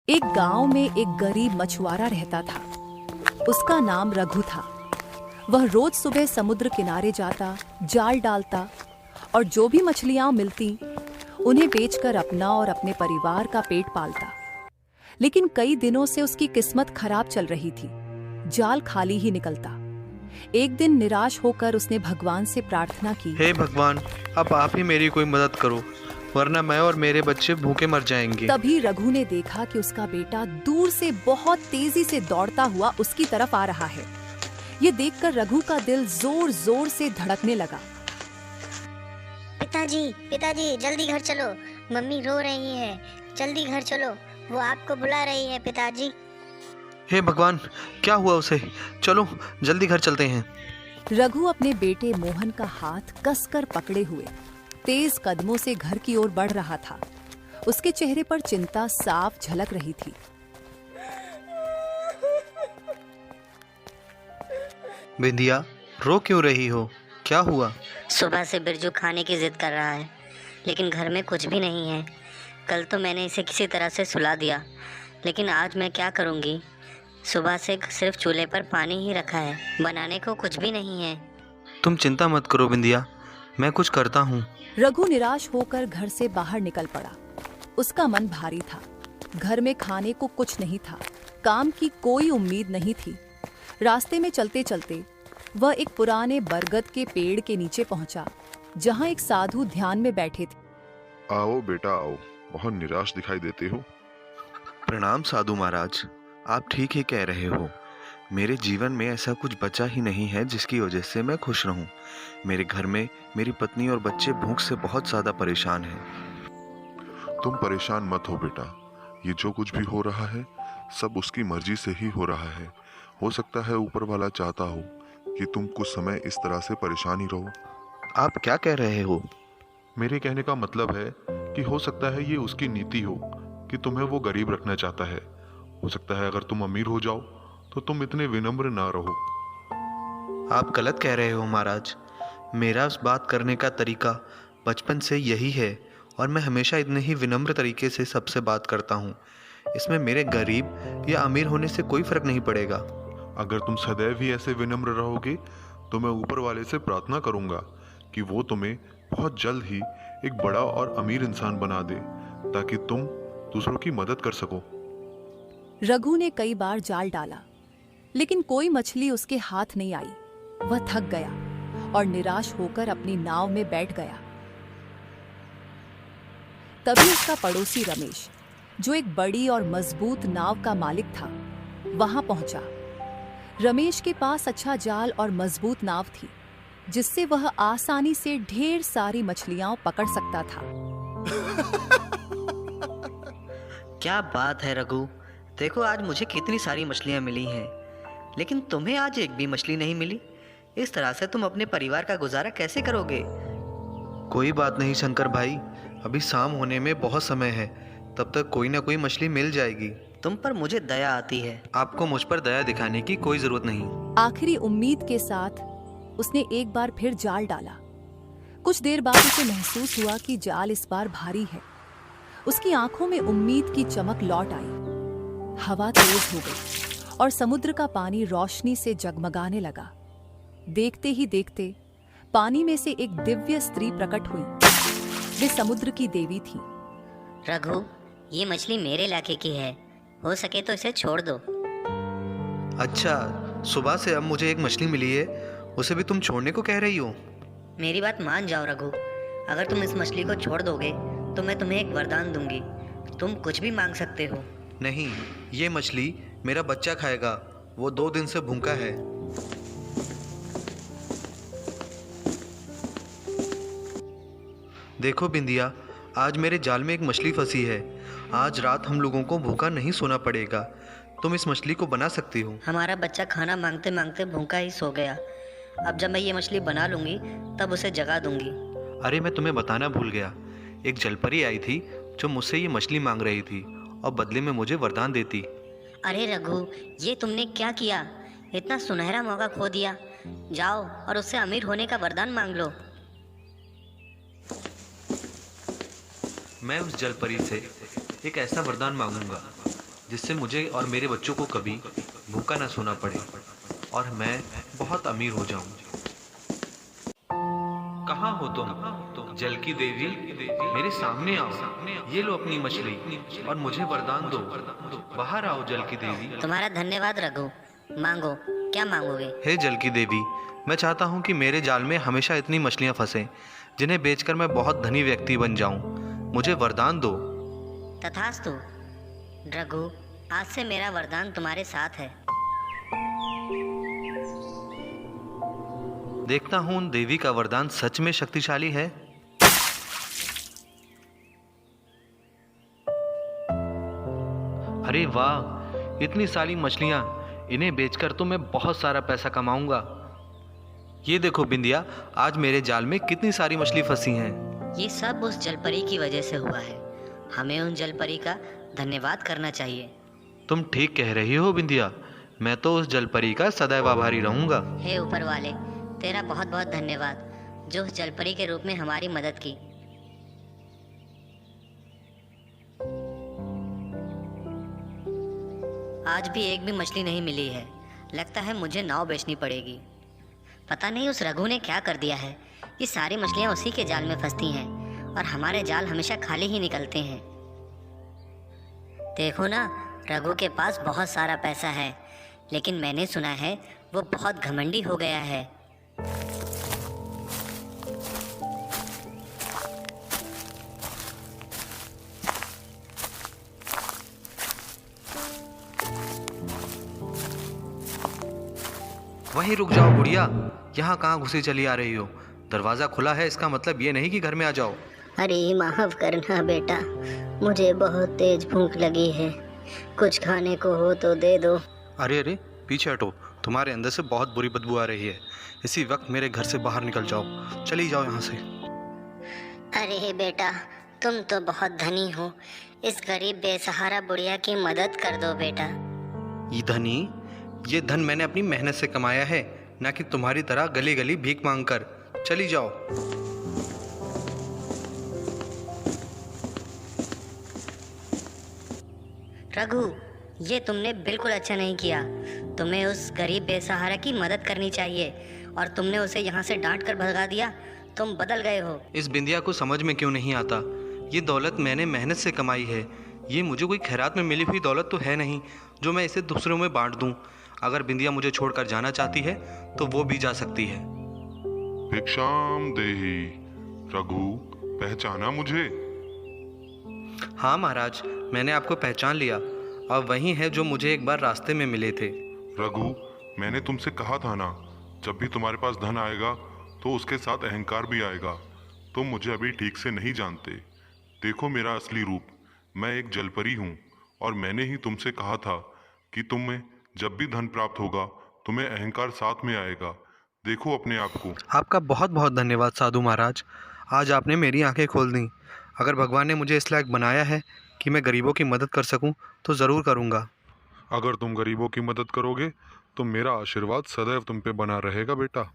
एक गांव में एक गरीब मछुआरा रहता था। उसका नाम रघु था। वह रोज सुबह समुद्र किनारे जाता, जाल डालता और जो भी मछलियां मिलती उन्हें बेचकर अपना और अपने परिवार का पेट पालता। लेकिन कई दिनों से उसकी किस्मत खराब चल रही थी। जाल खाली ही निकलता। एक दिन निराश होकर उसने भगवान से प्रार्थना की, हे भगवान, अब आप ही मेरी कोई मदद करो, वरना मैं और मेरे बच्चे भूखे मर जाएंगे। तभी रघु ने देखा कि उसका बेटा दूर से बहुत तेजी से दौड़ता हुआ उसकी तरफ आ रहा है। ये देखकर रघु का दिल जोर जोर से धड़कने लगा। पिताजी, पिताजी, जल्दी घर चलो, मम्मी रो रही है, जल्दी घर चलो, वो आपको बुला रही है पिताजी। हे भगवान, क्या हुआ उसे? चलो जल्दी घर चलते हैं। रघु अपने बेटे मोहन का हाथ कसकर पकड़े हुए तेज कदमों से घर की ओर बढ़ रहा था। उसके चेहरे पर चिंता साफ झलक रही थी। बिंदिया, रो क्यों रही हो? क्या हुआ? सुबह से बिरजू खाने की जिद कर रहा है, लेकिन घर में कुछ भी नहीं है। कल तो मैंने इसे किसी तरह से सुला दिया, लेकिन आज मैं क्या करूँगी? सुबह से सिर्फ चूल्हे पर पानी ही रखा है, बनाने को कुछ भी नहीं है। तुम चिंता मत करो बिंदिया, मैं कुछ करता हूँ। रघु निराश होकर घर से बाहर निकल पड़ा। उसका मन भारी था। घर में खाने को कुछ नहीं था, काम की कोई उम्मीद नहीं थी। रास्ते में चलते चलते वह एक पुराने बरगद के पेड़ के नीचे पहुंचा, जहां एक साधु ध्यान में बैठे थे। आओ बेटा आओ, बहुत निराश दिखाई देते हो। प्रणाम साधु महाराज, आप ठीक ही कह रहे हो। मेरे जीवन में ऐसा कुछ बचा ही नहीं है जिसकी वजह से मैं खुश रहूं। मेरे घर में मेरी पत्नी और बच्चे भूख से बहुत ज्यादा परेशान हैं। तुम परेशान मत हो बेटा, ये जो कुछ भी हो रहा है सब उसकी मर्जी से ही हो रहा है। हो सकता है ऊपर वाला चाहता हो कि तुम कुछ समय इस तरह से परेशान ही रहो। आप क्या कह रहे हो? मेरे कहने का मतलब है कि हो सकता है ये उसकी नीति हो कि तुम्हें वो गरीब रखना चाहता है। हो सकता है अगर तुम अमीर हो जाओ तो तुम इतने विनम्र ना रहो। आप गलत कह रहे हो महाराज। मेरा उस बात करने का तरीका बचपन से यही है और मैं हमेशा इतने ही विनम्र तरीके से सबसे बात करता हूँ। इसमें मेरे गरीब या अमीर होने से कोई फर्क नहीं पड़ेगा। अगर तुम सदैव ही ऐसे विनम्र रहोगे तो मैं ऊपर वाले से प्रार्थना करूंगा कि वो तुम्हें बहुत जल्द ही एक बड़ा और अमीर इंसान बना दे, ताकि तुम दूसरों की मदद कर सको। रघु ने कई बार जाल डाला, लेकिन कोई मछली उसके हाथ नहीं आई। वह थक गया और निराश होकर अपनी नाव में बैठ गया। तभी उसका पड़ोसी रमेश, जो एक बड़ी और मजबूत नाव का मालिक था, वहां पहुंचा। रमेश के पास अच्छा जाल और मजबूत नाव थी, जिससे वह आसानी से ढेर सारी मछलियां पकड़ सकता था। क्या बात है रघु, देखो आज मुझे कितनी सारी मछलियां मिली हैं, लेकिन तुम्हें आज एक भी मछली नहीं मिली। इस तरह से तुम अपने परिवार का गुजारा कैसे करोगे? कोई बात नहीं शंकर भाई, अभी शाम होने में बहुत समय है, तब तक कोई ना कोई मछली मिल जाएगी। तुम पर मुझे दया आती है। आपको मुझ पर दया दिखाने की कोई जरूरत नहीं। आखिरी उम्मीद के साथ उसने एक बार फिर जाल डाला। कुछ देर बाद उसे महसूस हुआ कि जाल इस बार भारी है। उसकी आंखों में उम्मीद की चमक लौट आई। हवा तेज हो गई और समुद्र का पानी रोशनी से जगमगाने लगा। देखते ही देखते पानी में से एक दिव्य स्त्री प्रकट हुई। वे समुद्र की देवी थी। रघु, ये मछली मेरे इलाके की है, हो सके तो इसे छोड़ दो। अच्छा, सुबह से अब मुझे एक मछली मिली है, उसे भी तुम छोड़ने को कह रही हो? मेरी बात मान जाओ रघु, अगर तुम इस मछली को छोड़ दोगे तो मैं तुम्हें एक वरदान दूंगी। तुम कुछ भी मांग सकते हो। नहीं, ये मछली मेरा बच्चा खाएगा, वो 2 दिन से भूखा है। देखो बिंदिया, आज मेरे जाल में एक मछली फंसी है। आज रात हम लोगों को भूखा नहीं सोना पड़ेगा। तुम इस मछली को बना सकती हो। हमारा बच्चा खाना मांगते मांगते भूखा ही सो गया। अब जब मैं ये मछली बना लूंगी तब उसे जगा दूंगी। अरे मैं तुम्हें बताना भूल गया, एक जलपरी आई थी जो मुझसे ये मछली मांग रही थी और बदले में मुझे वरदान देती। अरे रघु, ये तुमने क्या किया? इतना सुनहरा मौका खो दिया। जाओ और उससे अमीर होने का वरदान मांग लो। मैं उस जलपरी से एक ऐसा वरदान मांगूंगा जिससे मुझे और मेरे बच्चों को कभी भूखा न सोना पड़े और मैं बहुत अमीर हो जाऊं। कहाँ हो तुम जल की देवी? मेरे सामने आओ। ये लो अपनी मछली और मुझे वरदान दो। बाहर आओ जल की देवी। तुम्हारा धन्यवाद रघु। मांगो, क्या मांगोगे? हे जल की देवी, मैं चाहता हूँ कि मेरे जाल में हमेशा इतनी मछलियाँ फंसें जिन्हें बेचकर मैं बहुत धनी व्यक्ति बन जाऊँ। मुझे वरदान दो। तथास्तु रघु, आज से मेरा वरदान तुम्हारे साथ है। देखता हूँ उन देवी का वरदान सच में शक्तिशाली है। अरे वाह, इतनी सारी मछलियाँ! इन्हें बेचकर तो मैं बहुत सारा पैसा कमाऊंगा। ये देखो बिंदिया, आज मेरे जाल में कितनी सारी मछली फंसी हैं। ये सब उस जलपरी की वजह से हुआ है। हमें उन जलपरी का धन्यवाद करना चाहिए। तुम ठीक कह रही हो बिंदिया, मैं तो उस जलपरी का सदैव आभारी रहूंगा। हे ऊपर वाले, तेरा बहुत बहुत धन्यवाद जो उस जलपरी के रूप में हमारी मदद की। आज भी एक भी मछली नहीं मिली है। लगता है मुझे नाव बेचनी पड़ेगी। पता नहीं उस रघु ने क्या कर दिया है। ये सारी मछलियां उसी के जाल में फंसती हैं और हमारे जाल हमेशा खाली ही निकलते हैं। देखो ना, रघु के पास बहुत सारा पैसा है, लेकिन मैंने सुना है वो बहुत घमंडी हो गया है। वहीं रुक जाओ बुढ़िया, यहाँ कहाँ घुसी चली आ रही हो? दरवाज़ा खुला है, इसका मतलब ये नहीं कि घर में आ जाओ। अरे माफ करना बेटा, मुझे बहुत तेज भूख लगी है। कुछ खाने को हो तो दे दो। अरे अरे, पीछे हटो, तुम्हारे अंदर से बहुत बुरी बदबू आ रही है। इसी वक्त मेरे घर से बाहर निकल जाओ, चली जाओ यहाँ से। अरे बेटा, तुम तो बहुत धनी हो। इस गरीब बेसहारा बुढ़िया की मदद कर दो बेटा। ये धन मैंने अपनी मेहनत से कमाया है, ना कि तुम्हारी तरह गली गली भीख मांगकर। चली जाओ। रघु, ये तुमने बिल्कुल अच्छा नहीं किया। तुम्हें उस गरीब बेसहारा की मदद करनी चाहिए और तुमने उसे यहाँ से डांट कर भगा दिया। तुम बदल गए हो। इस बिंदिया को समझ में क्यों नहीं आता? ये दौलत मैंने मेहनत से कमाई है। ये मुझे कोई खैरात में मिली हुई दौलत तो है नहीं जो मैं इसे दूसरों में बांट दूं। अगर बिंदिया मुझे छोड़कर जाना चाहती है तो वो भी जा सकती है। भिक्षाम देहि। रघु, पहचाना मुझे? हाँ महाराज, मैंने आपको पहचान लिया। अब वही है जो मुझे एक बार रास्ते में मिले थे। रघु, मैंने तुमसे कहा था ना, जब भी तुम्हारे पास धन आएगा तो उसके साथ अहंकार भी आएगा। तुम मुझे अभी ठीक से नहीं जानते। देखो मेरा असली रूप, मैं एक जलपरी हूँ और मैंने ही तुमसे कहा था कि तुम्हें जब भी धन प्राप्त होगा तुम्हें अहंकार साथ में आएगा। देखो अपने आप को। आपका बहुत बहुत धन्यवाद साधु महाराज, आज आपने मेरी आंखें खोल दी। अगर भगवान ने मुझे इस लायक बनाया है कि मैं गरीबों की मदद कर सकूं तो ज़रूर करूंगा। अगर तुम गरीबों की मदद करोगे तो मेरा आशीर्वाद सदैव तुम पे बना रहेगा बेटा।